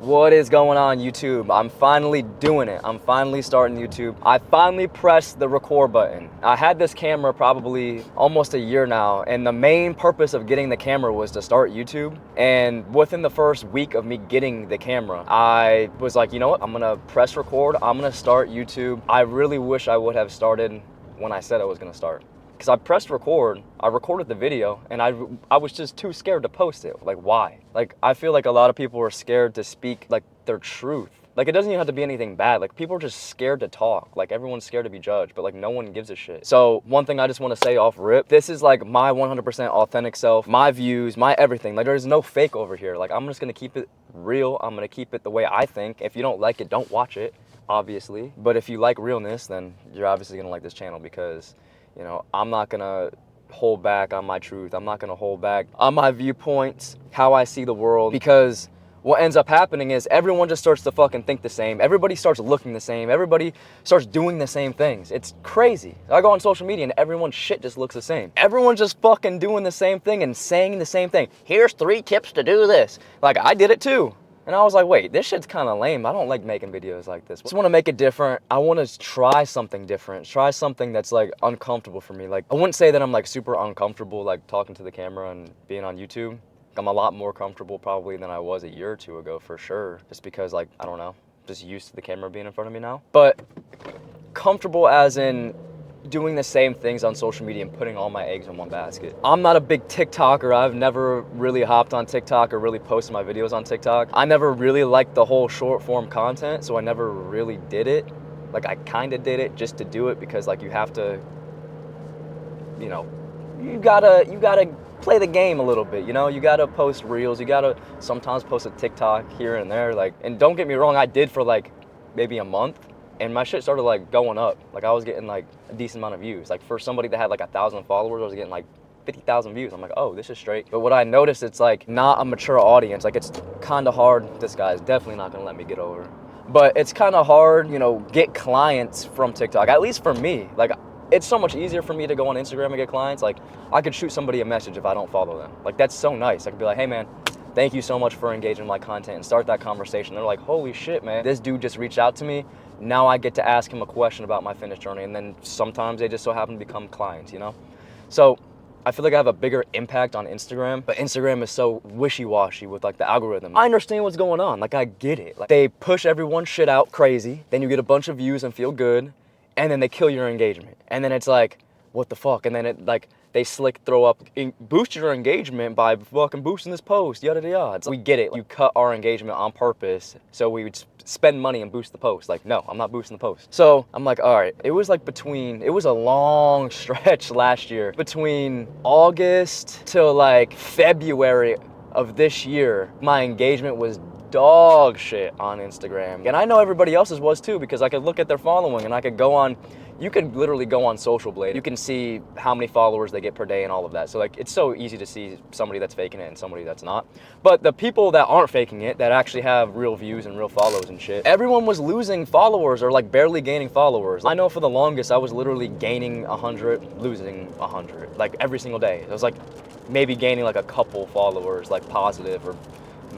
What is going on, YouTube? I'm finally doing it. I'm finally starting YouTube. I finally pressed the record button. I had this camera probably almost a year now, and the main purpose of getting the camera was to start YouTube. And within the first week of me getting the camera, I was like, you know what? I'm gonna press record. I'm gonna start YouTube. I really wish I would have started when I said I was gonna start. Because I pressed record, I recorded the video, and I was just too scared to post it. Like, why? Like, I feel like a lot of people are scared to speak, like, their truth. Like, it doesn't even have to be anything bad. Like, people are just scared to talk. Like, everyone's scared to be judged, but, like, no one gives a shit. So, one thing I just want to say off rip, this is, like, my 100% authentic self, my views, my everything. Like, there's no fake over here. Like, I'm just going to keep it real. I'm going to keep it the way I think. If you don't like it, don't watch it, obviously. But if you like realness, then you're obviously going to like this channel because, you know, I'm not gonna hold back on my truth. I'm not gonna hold back on my viewpoints, how I see the world, because what ends up happening is everyone just starts to fucking think the same. Everybody starts looking the same. Everybody starts doing the same things. It's crazy. I go on social media and everyone's shit just looks the same. Everyone's just fucking doing the same thing and saying the same thing. Here's 3 tips to do this. Like, I did it too. And I was like, wait, this shit's kind of lame. I don't like making videos like this. I just want to make it different. I want to try something different. Try something that's like uncomfortable for me. Like, I wouldn't say that I'm like super uncomfortable like talking to the camera and being on YouTube. I'm a lot more comfortable probably than I was a year or 2 ago for sure. Just because, like, I don't know, just used to the camera being in front of me now. But comfortable as in doing the same things on social media and putting all my eggs in one basket. I'm not a big TikToker. I've never really hopped on TikTok or really posted my videos on TikTok. I never really liked the whole short form content, so I never really did it. Like, I kind of did it just to do it because, like, you have to, you know, you gotta play the game a little bit, you know? You gotta post reels, you gotta sometimes post a TikTok here and there, like, and don't get me wrong, I did for like maybe a month, and my shit started like going up. Like, I was getting like a decent amount of views. Like, for somebody that had like 1,000 followers, I was getting like 50,000 views. I'm like, oh, this is straight. But what I noticed, it's like not a mature audience. Like, it's kind of hard. This guy's definitely not gonna let me get over. But it's kind of hard, you know, get clients from TikTok, at least for me. Like, it's so much easier for me to go on Instagram and get clients. Like, I could shoot somebody a message if I don't follow them. Like, that's so nice. I could be like, hey man, thank you so much for engaging my content, and start that conversation. They're like, holy shit, man, this dude just reached out to me. Now I get to ask him a question about my fitness journey, and then sometimes they just so happen to become clients, you know? So I feel like I have a bigger impact on Instagram, but Instagram is so wishy-washy with like the algorithm. I understand what's going on, like, I get it. Like, they push everyone's shit out crazy, then you get a bunch of views and feel good, and then they kill your engagement. And then it's like, what the fuck? And then it, like, they slick throw up, boost your engagement by fucking boosting this post, yada yada yada. We get it. You cut our engagement on purpose so we would spend money and boost the post. Like, no, I'm not boosting the post. So I'm like, all right, it was like it was a long stretch last year. Between August till like February of this year, my engagement was dog shit on Instagram. And I know everybody else's was too, because I could look at their following and I could go on, you could literally go on Social Blade. You can see how many followers they get per day and all of that. So, like, it's so easy to see somebody that's faking it and somebody that's not. But the people that aren't faking it, that actually have real views and real follows and shit, everyone was losing followers or like barely gaining followers. I know for the longest I was literally gaining 100, losing 100, like every single day. It was like maybe gaining like a couple followers, like positive, or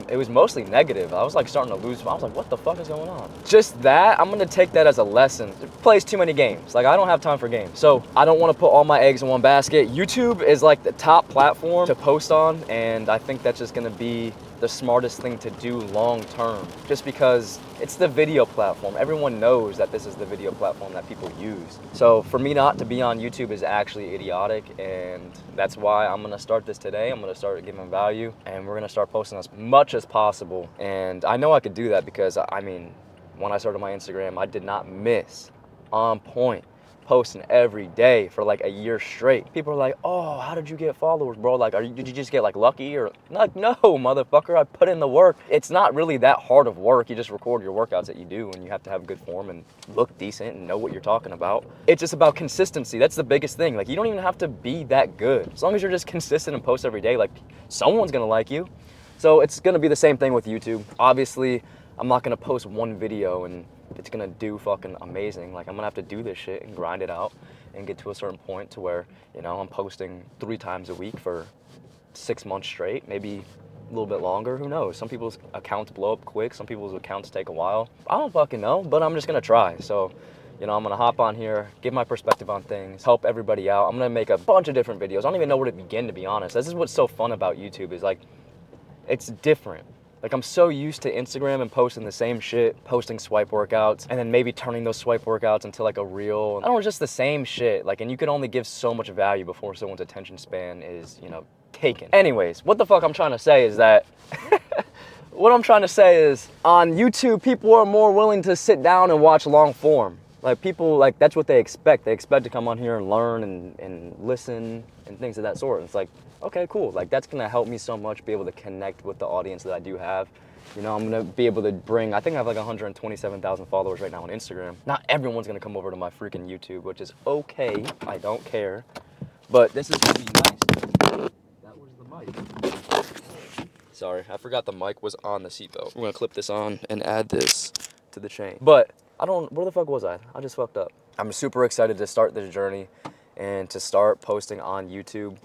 it was mostly negative. I was like starting to lose. I was like, what the fuck is going on? Just that, I'm gonna take that as a lesson. It plays too many games. Like, I don't have time for games. So I don't wanna put all my eggs in one basket. YouTube is like the top platform to post on, and I think that's just gonna be the smartest thing to do long term, just because it's the video platform. Everyone knows that this is the video platform that people use. So for me not to be on YouTube is actually idiotic, and that's why I'm gonna start this today. I'm gonna start giving value, and we're gonna start posting as much as possible. And I know I could do that because, I mean, when I started my Instagram, I did not miss, on point, posting every day for like a year straight. People are like, oh, how did you get followers, bro? Like, did you just get like lucky? Or like, no, motherfucker, I put in the work. It's not really that hard of work. You just record your workouts that you do, and you have to have good form and look decent and know what you're talking about. It's just about consistency. That's the biggest thing. Like, you don't even have to be that good. As long as you're just consistent and post every day, like, someone's gonna like you. So it's gonna be the same thing with YouTube. Obviously, I'm not gonna post one video and it's gonna do fucking amazing. Like, I'm gonna have to do this shit and grind it out and get to a certain point to where, you know, I'm posting 3 times a week for 6 months straight, maybe little bit longer. Who knows? Some people's accounts blow up quick. Some people's accounts take a while. I don't fucking know, but I'm just gonna try. So, you know, I'm gonna hop on here, give my perspective on things, help everybody out. I'm gonna make a bunch of different videos. I don't even know where to begin, to be honest. This is what's so fun about YouTube, is like, it's different. Like, I'm so used to Instagram and posting the same shit, posting swipe workouts, and then maybe turning those swipe workouts into like a reel. I don't know, just the same shit. Like, and you can only give so much value before someone's attention span is, you know, taken. Anyways, what the fuck I'm trying to say is that, what I'm trying to say is, on YouTube, people are more willing to sit down and watch long form. Like, people, like, that's what they expect. They expect to come on here and learn and listen and things of that sort. And it's like, okay, cool. Like, that's gonna help me so much be able to connect with the audience that I do have. You know, I'm gonna be able to bring, I think I have like 127,000 followers right now on Instagram. Not everyone's gonna come over to my freaking YouTube, which is okay. I don't care. But this is gonna be nice. That was the mic. Sorry, I forgot the mic was on the seatbelt. We're gonna clip this on and add this to the chain. But where the fuck was I? I just fucked up. I'm super excited to start this journey and to start posting on YouTube.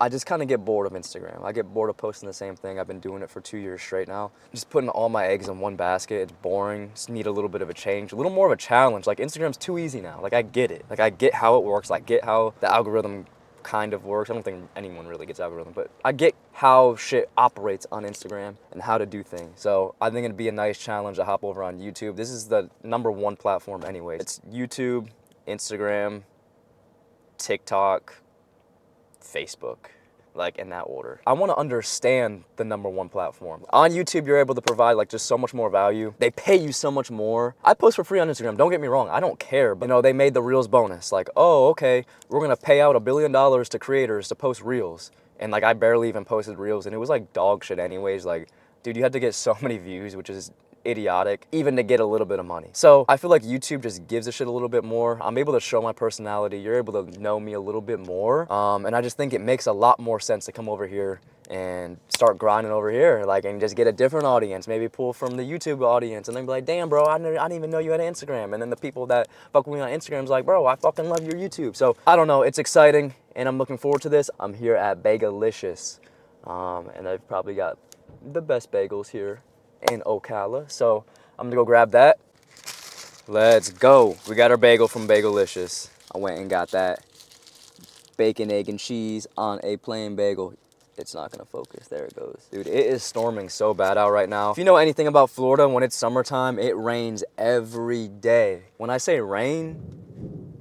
I just kind of get bored of Instagram. I get bored of posting the same thing. I've been doing it for 2 years straight now. Just putting all my eggs in one basket. It's boring. Just need a little bit of a change, a little more of a challenge. Like, Instagram's too easy now. Like, I get it. Like, I get how it works. I get how the algorithm kind of works. I don't think anyone really gets algorithm, but I get how shit operates on Instagram and how to do things. So I think it'd be a nice challenge to hop over on YouTube. This is the #1 platform anyway. It's YouTube, Instagram, TikTok, Facebook, like in that order. I want to understand the #1 platform. On YouTube, you're able to provide like just so much more value. They pay you so much more. I post for free on Instagram, don't get me wrong, I don't care, but you know, they made the Reels bonus. Like, oh, okay, we're gonna pay out $1 billion to creators to post Reels. And like, I barely even posted Reels and it was like dog shit anyways. Like, dude, you had to get so many views, which is idiotic, even to get a little bit of money. So I feel like YouTube just gives a shit a little bit more. I'm able to show my personality. You're able to know me a little bit more. And I just think it makes a lot more sense to come over here and start grinding over here, like, and just get a different audience, maybe pull from the YouTube audience and then be like, damn, bro, I didn't even know you had an Instagram. And then the people that fuck with me on Instagram is like, bro, I fucking love your YouTube. So I don't know, it's exciting and I'm looking forward to this. I'm here at Bagelicious, and I've probably got the best bagels here in Ocala. So I'm gonna go grab that. Let's go. We got our bagel from Bagelicious. I went and got that. Bacon, egg, and cheese on a plain bagel. It's not gonna focus. There it goes. Dude, it is storming so bad out right now. If you know anything about Florida, when it's summertime, it rains every day. When I say rain,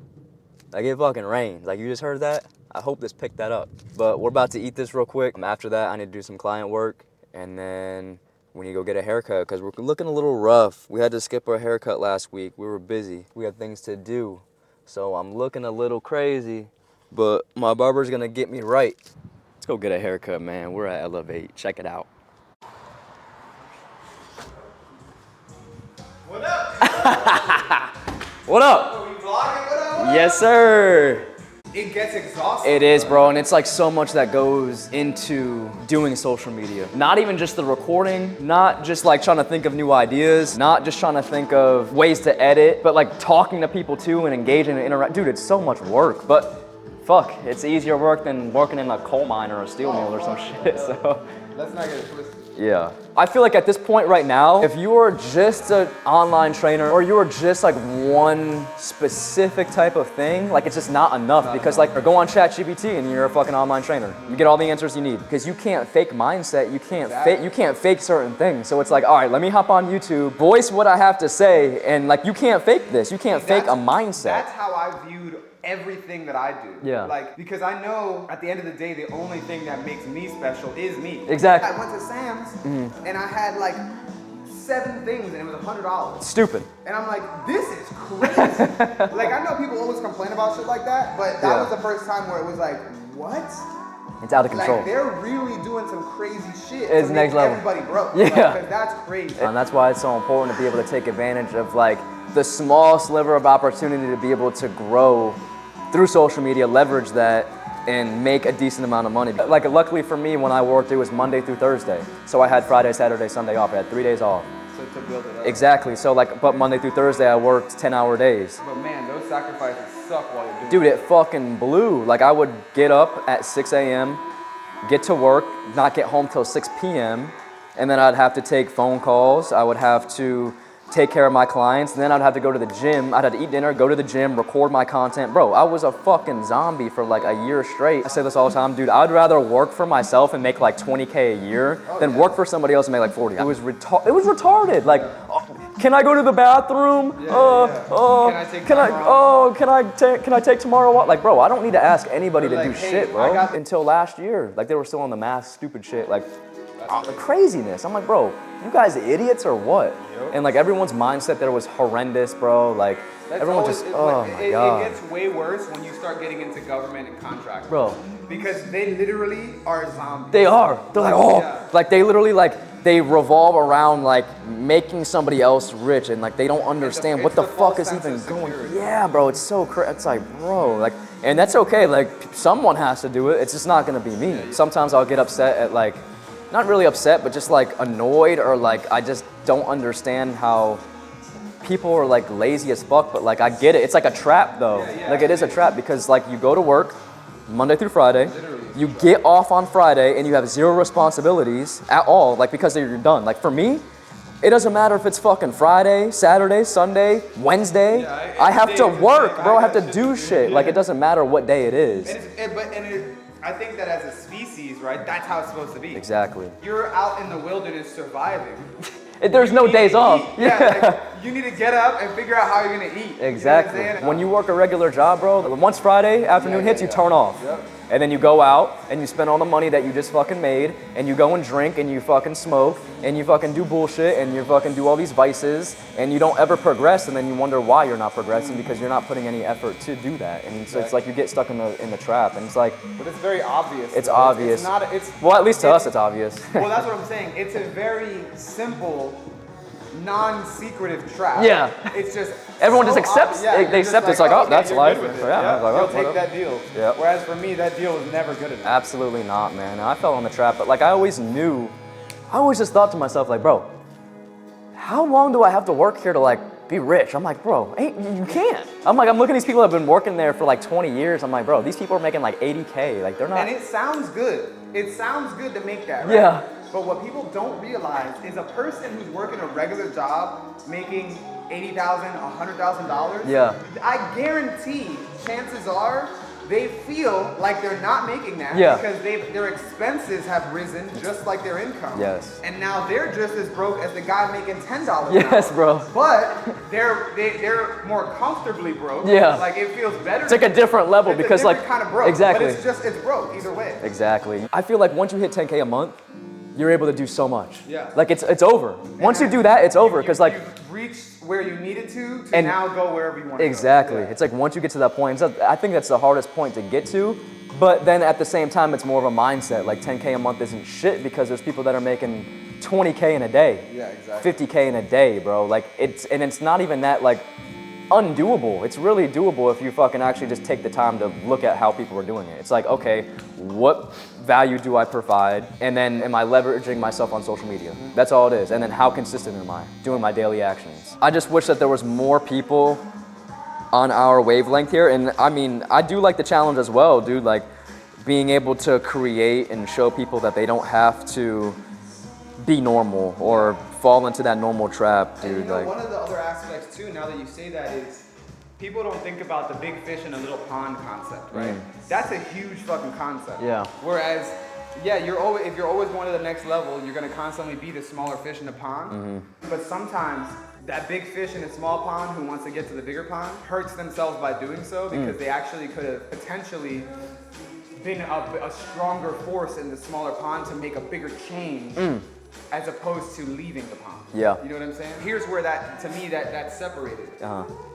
like it fucking rains. Like, you just heard that? I hope this picked that up. But we're about to eat this real quick. After that, I need to do some client work, and then we need to go get a haircut because we're looking a little rough. We had to skip our haircut last week. We were busy. We had things to do. So I'm looking a little crazy, but my barber's gonna get me right. Let's go get a haircut, man. We're at Elevate. Check it out. What up? What up? Are we vlogging? What up? Yes, sir. It gets exhausting. It is, bro, and it's like so much that goes into doing social media. Not even just the recording, not just like trying to think of new ideas, not just trying to think of ways to edit, but like talking to people too and engaging and interact. Dude, it's so much work, but fuck, it's easier work than working in a coal mine or a steel mill or some shit, so. Let's not get it twisted. Yeah. I feel like at this point right now, if you are just an online trainer or you are just like one specific type of thing, like it's just not enough because like, or go on ChatGPT and you're a fucking online trainer. You get all the answers you need because you can't fake mindset. You can't fake certain things. So it's like, all right, let me hop on YouTube, voice what I have to say. And like, you can't fake this. You can't fake a mindset. That's how I viewed everything that I do. Yeah. Like, because I know at the end of the day, the only thing that makes me special is me. Exactly. I went to Sam's and I had like 7 things and it was $100. Stupid. And I'm like, this is crazy. Like, I know people always complain about shit like that, but that was the first time where it was like, what? It's out of control. Like, they're really doing some crazy shit. It's to next make level. Everybody broke. Yeah. Like, 'cause that's crazy. And that's why it's so important to be able to take advantage of like the small sliver of opportunity to be able to grow through social media, leverage that, and make a decent amount of money. Like, luckily for me, when I worked, it was Monday through Thursday. So I had Friday, Saturday, Sunday off. I had 3 days off. So to build it up. Exactly. So like, but Monday through Thursday, I worked 10-hour days. But man, those sacrifices suck while you're doing Dude, it fucking blew. Like, I would get up at 6 a.m., get to work, not get home till 6 p.m., and then I'd have to take phone calls. I would have to take care of my clients, and then I'd have to go to the gym. I'd have to eat dinner, go to the gym, record my content. Bro, I was a fucking zombie for like a year straight. I say this all the time, dude, I'd rather work for myself and make like 20K a year than work for somebody else and make like 40. It was retarded. Like, can I go to the bathroom? Can I take tomorrow off? Like, bro, I don't need to ask anybody to do shit, bro. Until last year, like they were still on the mask, stupid shit, like craziness. I'm like, bro, you guys idiots or what? And like everyone's mindset there was horrendous, bro. Like everyone just, oh my God. It gets way worse when you start getting into government and contract. Bro. Because they literally are zombies. They are. They're like, like they literally they revolve around like making somebody else rich, and like they don't understand what the fuck is even going. Yeah, bro, it's so crazy. It's like, bro, like, and that's okay. Like someone has to do it. It's just not gonna be me. Sometimes I'll get upset at like, not really upset, but just like annoyed, or like I just don't understand how people are like lazy as fuck, but like I get it. It's like a trap though. Like it is a trap because like you go to work Monday through Friday, you get off on Friday and you have zero responsibilities at all, like because you're done. Like for me, it doesn't matter if it's fucking Friday, Saturday, Sunday, Wednesday. I have to work, bro. I have to do shit. Like it doesn't matter what day it is. I think that as a species, right, that's how it's supposed to be. Exactly. You're out in the wilderness surviving. There's no days off. Like, you need to get up and figure out how you're gonna eat. Exactly. You know what I'm saying? When you work a regular job, bro, once Friday afternoon hits, you turn off. Yep. And then you go out and you spend all the money that you just fucking made, and you go and drink and you fucking smoke and you fucking do bullshit and you fucking do all these vices, and you don't ever progress, and then you wonder why you're not progressing because you're not putting any effort to do that. And so it's like you get stuck in the trap, and it's like, but it's very obvious. It's obvious. Well, at least to us it's obvious. Well, that's what I'm saying. It's a very simple, non-secretive trap. Yeah. It's just everyone just accepts. They accept it's like, oh, that's life. Yeah. Like, you'll take that deal. Yeah. Whereas for me, that deal was never good enough. Absolutely not, man. I fell in the trap, but like I always just thought to myself, like, bro, how long do I have to work here to like be rich? I'm like, bro, you can't. I'm looking at these people that have been working there for like 20 years. I'm like, bro, these people are making like 80K. Like they're not. And it sounds good. It sounds good to make that, right? Yeah. But what people don't realize is a person who's working a regular job making $80,000, $100,000. Yeah. I guarantee, chances are, they feel like they're not making that because their expenses have risen just like their income. Yes. And now they're just as broke as the guy making $10 Yes, an bro. hour. But they're more comfortably broke. Yeah. Like it feels better. It's like a different level because like kind of broke. Exactly. But it's broke either way. Exactly. I feel like once you hit 10K a month, you're able to do so much. Yeah. Like it's over. Once you do that, it's over because like you've reached where you needed to and now go wherever you want to exactly. go. Yeah. It's like once you get to that point, I think that's the hardest point to get to. But then at the same time, it's more of a mindset. Like 10K a month isn't shit because there's people that are making 20K in a day. Yeah, exactly. 50K in a day, bro. Like it's not even that like undoable. It's really doable if you fucking actually just take the time to look at how people are doing it. It's like, okay, what value do I provide? And then am I leveraging myself on social media? That's all it is. And then how consistent am I doing my daily actions? I just wish that there was more people on our wavelength here. And I mean, I do like the challenge as well, dude. Like being able to create and show people that they don't have to be normal or fall into that normal trap, dude. And, like one of the other aspects too, now that you say that, is people don't think about the big fish in a little pond concept, right? That's a huge fucking concept. Yeah. Whereas, yeah, if you're always going to the next level, you're gonna constantly be the smaller fish in the pond. But sometimes that big fish in a small pond who wants to get to the bigger pond hurts themselves by doing so because they actually could have potentially been a stronger force in the smaller pond to make a bigger change as opposed to leaving the pond. Yeah. You know what I'm saying? Here's where that's separated.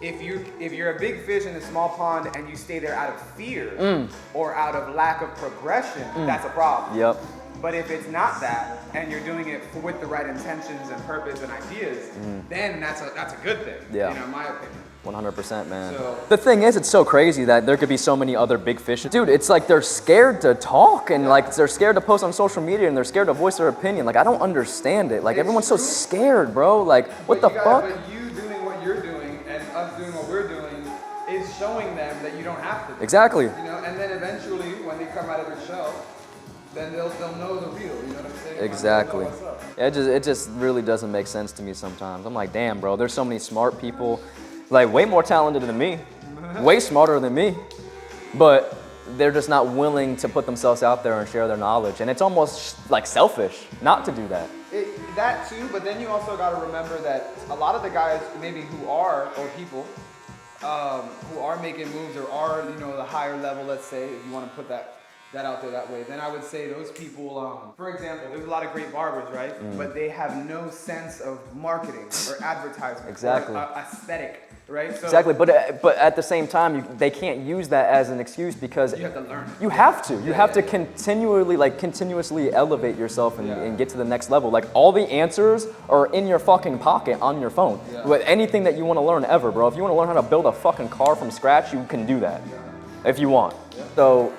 If you're a big fish in a small pond and you stay there out of fear or out of lack of progression, that's a problem. Yep. But if it's not that, and you're doing it with the right intentions and purpose and ideas, then that's a good thing. Yeah. You know, in my opinion. 100%, man. So, the thing is, it's so crazy that there could be so many other big fish. Dude, it's like they're scared to talk and like they're scared to post on social media and they're scared to voice their opinion. Like I don't understand it. Like everyone's so scared, bro. Like what the fuck? But you doing what you're doing and us doing what we're doing is showing them that you don't have to. Exactly. You know, and then eventually when they come out of their shell, then they'll know the real. You know what I'm saying? Exactly. Like, what's up? It just really doesn't make sense to me sometimes. I'm like, damn, bro, there's so many smart people, like way more talented than me, way smarter than me, but they're just not willing to put themselves out there and share their knowledge. And it's almost like selfish not to do that. That too, but then you also got to remember that a lot of the guys maybe who are, or people who are making moves or are, you know, the higher level, let's say, if you want to put that out there that way, then I would say those people, for example, there's a lot of great barbers, right? But they have no sense of marketing or advertisement, Exactly. or aesthetic, right? So Exactly, but at the same time, they can't use that as an excuse because you have to learn. You have to. You have to continuously elevate yourself and get to the next level. Like all the answers are in your fucking pocket on your phone. With anything that you want to learn ever, bro. If you want to learn how to build a fucking car from scratch, you can do that. If you want. So,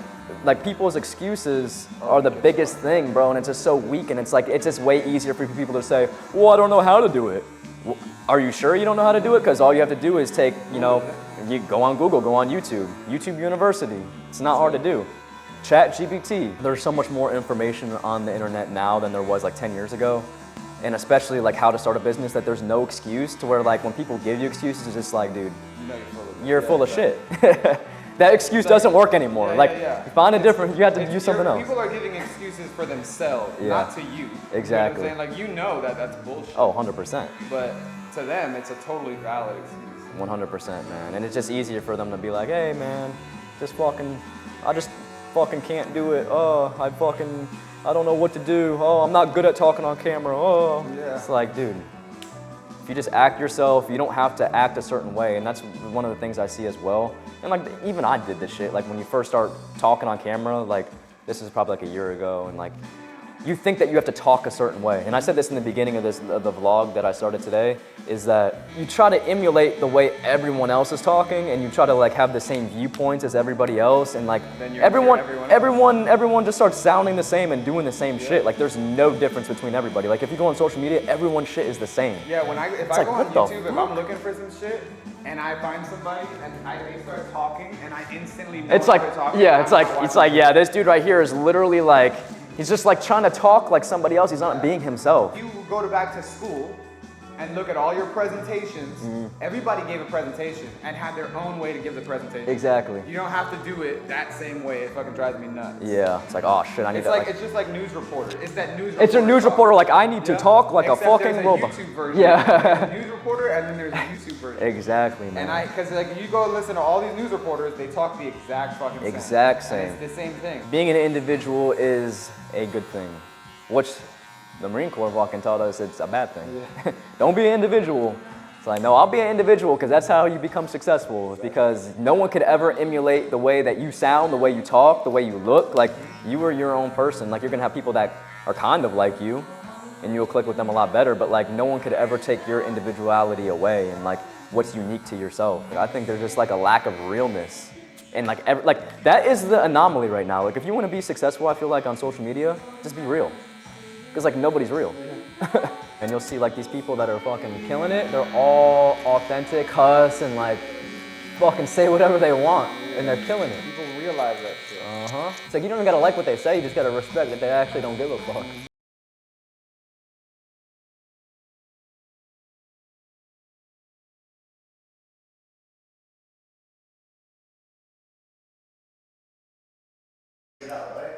like people's excuses are the biggest thing, bro, and it's just so weak, and it's like it's just way easier for people to say, well, I don't know how to do it. Well, are you sure you don't know how to do it? Because all you have to do is take, you know, you go on Google, go on YouTube, YouTube University. It's not hard to do. Chat GPT. There's so much more information on the internet now than there was like 10 years ago. And especially like how to start a business, that there's no excuse to where like when people give you excuses, it's just like, dude, you're full of shit. That excuse doesn't work anymore. Find a different, you have to use something else. People are giving excuses for themselves, not to you. Exactly. You know what I'm saying? Like, you know that that's bullshit. Oh, 100%. But to them, it's a totally valid excuse. 100%, man. And it's just easier for them to be like, hey, man, I just fucking can't do it. Oh, I don't know what to do. Oh, I'm not good at talking on camera. Oh. It's like, dude, if you just act yourself, you don't have to act a certain way. And that's one of the things I see as well. And like, even I did this shit. Like when you first start talking on camera, like this is probably like a year ago, and like, you think that you have to talk a certain way. And I said this in the beginning of the vlog that I started today, is that you try to emulate the way everyone else is talking, and you try to like have the same viewpoints as everybody else, and like everyone just starts sounding the same and doing the same shit. Like there's no difference between everybody. Like if you go on social media, everyone's shit is the same. Yeah, if I go on YouTube, if I'm looking for some shit, and I find somebody and they start talking, and I instantly know it's like, they're talking. Yeah, it's like, yeah, this dude right here is literally like, he's just like trying to talk like somebody else. He's not being himself. You go back to school and look at all your presentations. Everybody gave a presentation and had their own way to give the presentation. Exactly. You don't have to do it that same way. It fucking drives me nuts. Yeah, it's like, oh shit, I need that. It's just like news reporter. It's that news reporter. It's a news reporter, like I need to talk like Except a fucking there's robot. YouTube version. Yeah. There's a news reporter and then there's a YouTube version. Exactly, man. And because like you go listen to all these news reporters, they talk the exact fucking same. Exact same. And it's the same thing. Being an individual is a good thing, which the Marine Corps fucking taught us it's a bad thing. Yeah. Don't be an individual. It's like, no, I'll be an individual because that's how you become successful. Because no one could ever emulate the way that you sound, the way you talk, the way you look. Like you are your own person. Like you're gonna have people that are kind of like you and you'll click with them a lot better, but like no one could ever take your individuality away and like what's unique to yourself. I think there's just like a lack of realness. And like that is the anomaly right now. Like if you want to be successful, I feel like on social media, just be real. Because like nobody's real. And you'll see like these people that are fucking killing it, they're all authentic, cuss, and like fucking say whatever they want, and they're killing it. People realize that shit. It's like you don't even gotta like what they say, you just gotta respect that they actually don't give a fuck.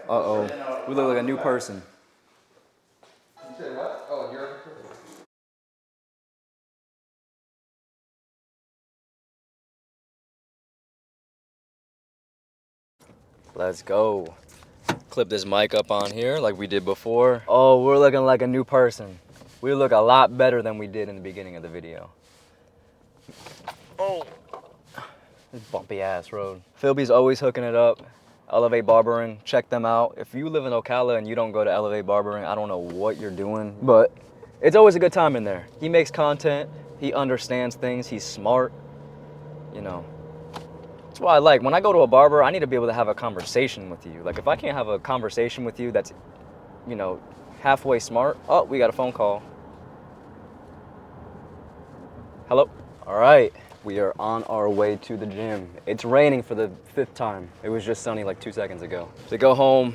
Uh-oh, we look like a new person. You said what? Oh, you're. Let's go. Clip this mic up on here like we did before. Oh, we're looking like a new person. We look a lot better than we did in the beginning of the video. Oh, this bumpy ass road. Philby's always hooking it up. Elevate Barbering, check them out. If you live in Ocala and you don't go to Elevate Barbering, I don't know what you're doing, but it's always a good time in there. He makes content, he understands things, he's smart, you know. That's why I like, when I go to a barber, I need to be able to have a conversation with you. Like if I can't have a conversation with you that's, you know, halfway smart. Oh, we got a phone call. Hello? All right. We are on our way to the gym. It's raining for the 5th time. It was just sunny like 2 seconds ago. To go home,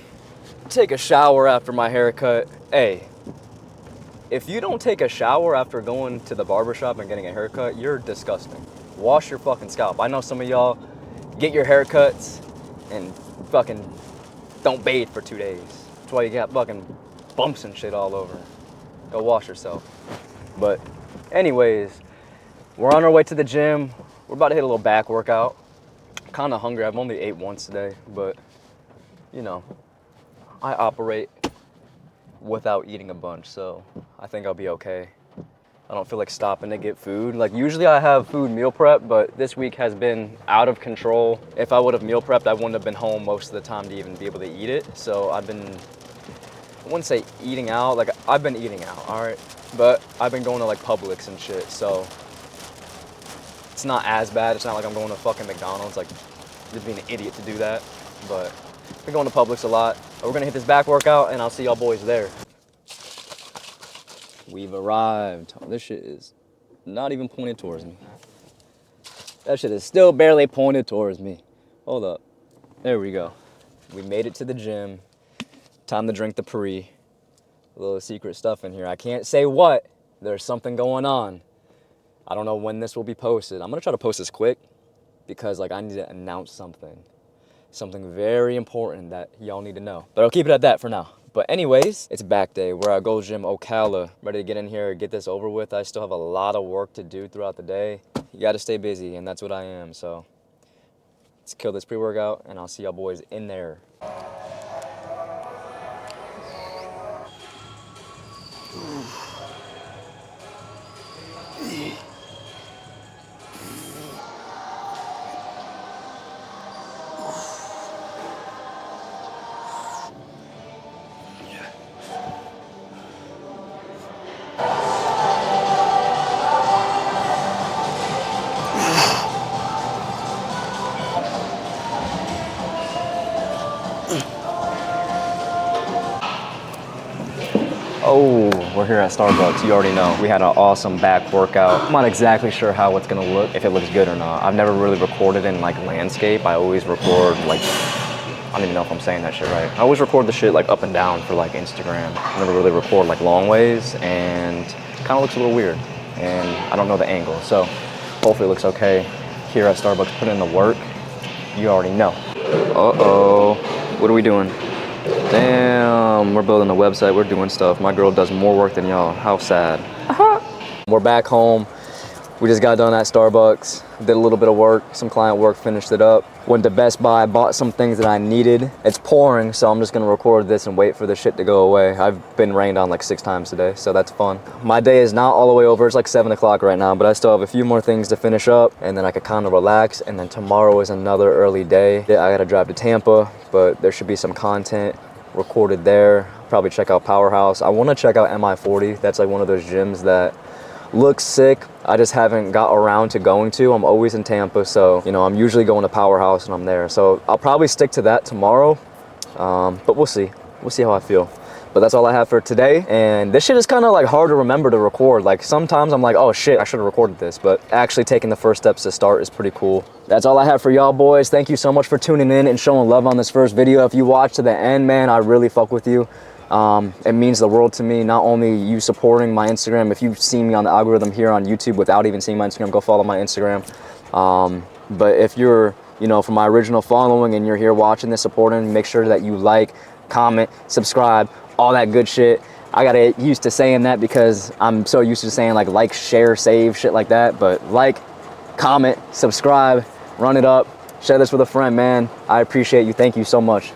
take a shower after my haircut. Hey, if you don't take a shower after going to the barbershop and getting a haircut, you're disgusting. Wash your fucking scalp. I know some of y'all get your haircuts and fucking don't bathe for 2 days. That's why you got fucking bumps and shit all over. Go wash yourself. But anyways, we're on our way to the gym. We're about to hit a little back workout. I'm kind of hungry. I've only ate once today, but you know, I operate without eating a bunch, so I think I'll be okay. I don't feel like stopping to get food. Like usually I have food meal prep, but this week has been out of control. If I would have meal prepped, I wouldn't have been home most of the time to even be able to eat it. So I wouldn't say eating out, like I've been eating out, all right? But I've been going to like Publix and shit, so it's not as bad. It's not like I'm going to fucking McDonald's, like just being an idiot to do that. But I've been going to Publix a lot. We're gonna hit this back workout and I'll see y'all boys there. We've arrived. Oh, this shit is not even pointed towards me. That shit is still barely pointed towards me. Hold up. There we go. We made it to the gym. Time to drink the pre. A little secret stuff in here. I can't say what. There's something going on. I don't know when this will be posted. I'm gonna try to post this quick because like I need to announce something. Something very important that y'all need to know. But I'll keep it at that for now. But anyways, it's back day. We're at Gold's Gym Ocala. Ready to get in here, get this over with. I still have a lot of work to do throughout the day. You gotta stay busy, and that's what I am. So let's kill this pre-workout, and I'll see y'all boys in there. Oh, we're here at Starbucks. You already know. We had an awesome back workout. I'm not exactly sure how it's gonna look, if it looks good or not. I've never really recorded in like landscape. I always record like, I don't even know if I'm saying that shit right. I always record the shit like up and down for like Instagram. I never really record like long ways, and it kind of looks a little weird. And I don't know the angle, so hopefully it looks okay. Here at Starbucks, put in the work. You already know. Uh-oh, what are we doing? Damn, we're building a website, we're doing stuff. My girl does more work than y'all. How sad. We're back home. We just got done at Starbucks, did a little bit of work, some client work, finished it up. Went to Best Buy, bought some things that I needed. It's pouring, so I'm just gonna record this and wait for the shit to go away. I've been rained on like 6 times today, so that's fun. My day is not all the way over. It's like 7 o'clock right now, but I still have a few more things to finish up, and then I could kind of relax, and then tomorrow is another early day. I gotta drive to Tampa, but there should be some content recorded there. Probably check out Powerhouse. I wanna check out MI40. That's like one of those gyms that looks sick. I just haven't got around to going to. I'm always in Tampa, so you know, I'm usually going to Powerhouse and I'm there. So I'll probably stick to that tomorrow, but we'll see. We'll see how I feel. But that's all I have for today. And this shit is kind of like hard to remember to record. Like sometimes I'm like, oh shit, I should have recorded this. But actually taking the first steps to start is pretty cool. That's all I have for y'all boys. Thank you so much for tuning in and showing love on this first video. If you watched to the end, man, I really fuck with you. It means the world to me. Not only you supporting my Instagram, if you've seen me on the algorithm here on YouTube without even seeing my Instagram, go follow my Instagram. But if you're, you know, from my original following and you're here watching this, supporting, make sure that you like, comment, subscribe, all that good shit. I got used to saying that because I'm so used to saying like, share, save, shit like that. But like, comment, subscribe, run it up, share this with a friend, man. I appreciate you. Thank you so much.